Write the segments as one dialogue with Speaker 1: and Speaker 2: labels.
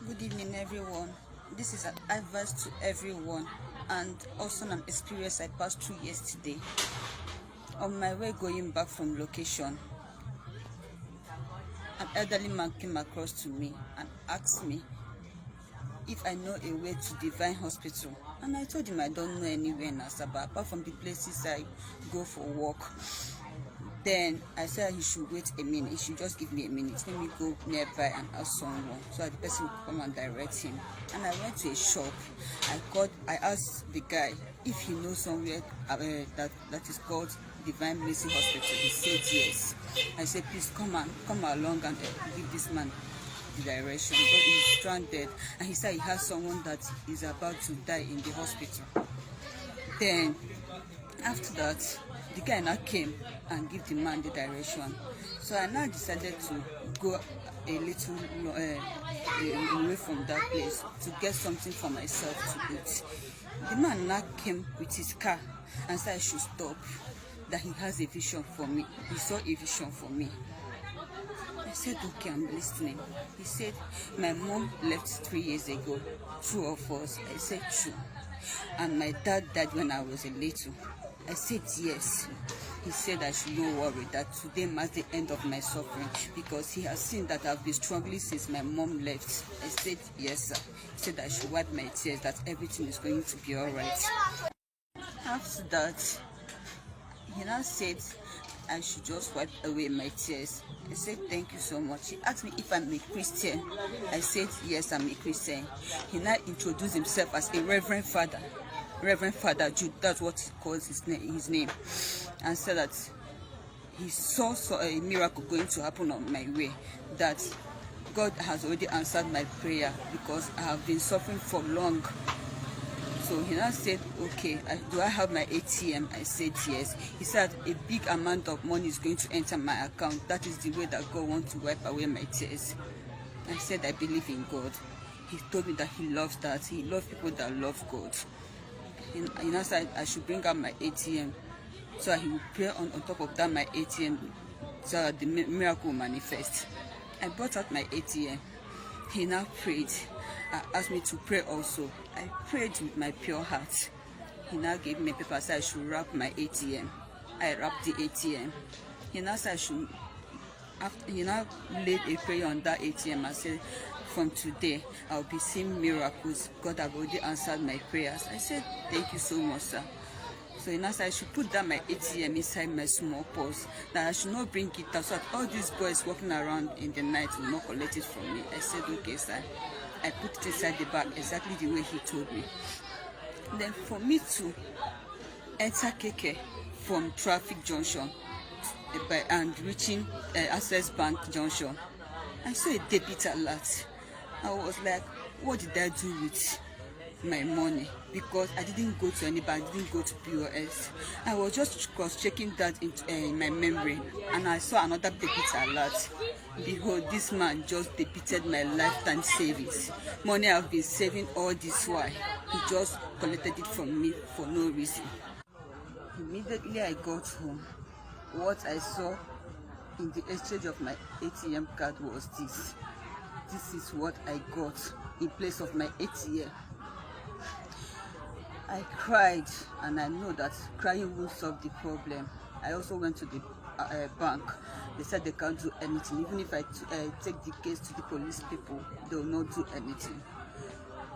Speaker 1: Good evening, everyone. This is an advice to everyone and also an experience I passed through yesterday. On my way going back from location, an elderly man came across to me and asked me if I know a way to Divine Hospital. And I told him I don't know anywhere in Asaba apart from the places I go for work. Then I said he should wait a minute. He should just give me a minute. Let me go nearby and ask someone so that the person will come and direct him. And I went to a shop. I asked the guy if he knows somewhere that is called Divine Mercy Hospital. He said yes. I said, please come along and give this man the direction. But he's stranded. And he said he has someone that is about to die in the hospital. Then after that, the guy now came and gave the man the direction. So I now decided to go a little away from that place to get something for myself to eat. The man now came with his car and said I should stop, that he has a vision for me. He saw a vision for me. I said, okay, I'm listening. He said, my mom left 3 years ago. True of us? I said, true. And my dad died when I was a little. I said yes. He said I should not worry, that today marks the end of my suffering because he has seen that I've been struggling since my mom left. I said yes, sir. He said I should wipe my tears, that everything is going to be all right. After that, he now said I should just wipe away my tears. I said thank you so much. He asked me if I'm a Christian. I said yes, I'm a Christian. He now introduced himself as a Reverend Father. Reverend Father Jude, that's what he calls his name, and said that he saw a miracle going to happen on my way, that God has already answered my prayer because I have been suffering for long. So he now said, okay, do I have my ATM? I said yes. He said a big amount of money is going to enter my account. That is the way that God wants to wipe away my tears. I said I believe in God. He told me that he loves that. He loves people that love God. He now said I should bring out my ATM, so he will pray on top of that my ATM, so that the miracle will manifest. I brought out my ATM. He now prayed. Asked me to pray also. I prayed with my pure heart. He now gave me a paper, said I should wrap my ATM. I wrapped the ATM. He now said I should. He now laid a prayer on that ATM and said, from today, I'll be seeing miracles. God have already answered my prayers. I said, thank you so much, sir. So he now said I should put down my ATM inside my small purse, that I should not bring it out so that all these boys walking around in the night will not collect it from me. I said, okay, sir. I put it inside the bag exactly the way he told me. Then for me to enter Keke from traffic junction and reaching Access Bank junction, I saw a debit alert. I was like, what did I do with my money? Because I didn't go to anybody, I didn't go to POS. I was just cross-checking that in my memory, and I saw another debit alert. Behold, this man just debited my lifetime savings. Money I've been saving all this while. He just collected it from me for no reason. Immediately I got home. What I saw in the exchange of my ATM card was this. This is what I got in place of my ATM. I cried, and I know that crying won't solve the problem. I also went to the bank. They said they can't do anything. Even if I take the case to the police people, they will not do anything.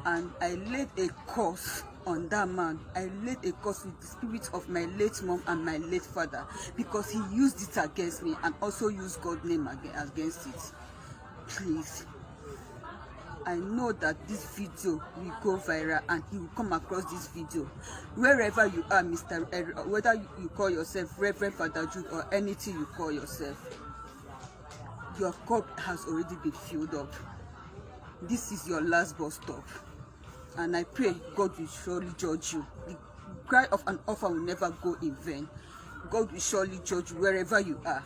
Speaker 1: And I laid a curse on that man. I laid a curse with the spirit of my late mom and my late father, because he used it against me and also used God's name against it. Please, I know that this video will go viral and he will come across this video. Wherever you are, whether you call yourself Reverend Father Jude or anything you call yourself, your cup has already been filled up. This is your last bus stop. And I pray God will surely judge you. The cry of an orphan will never go in vain. God will surely judge you wherever you are.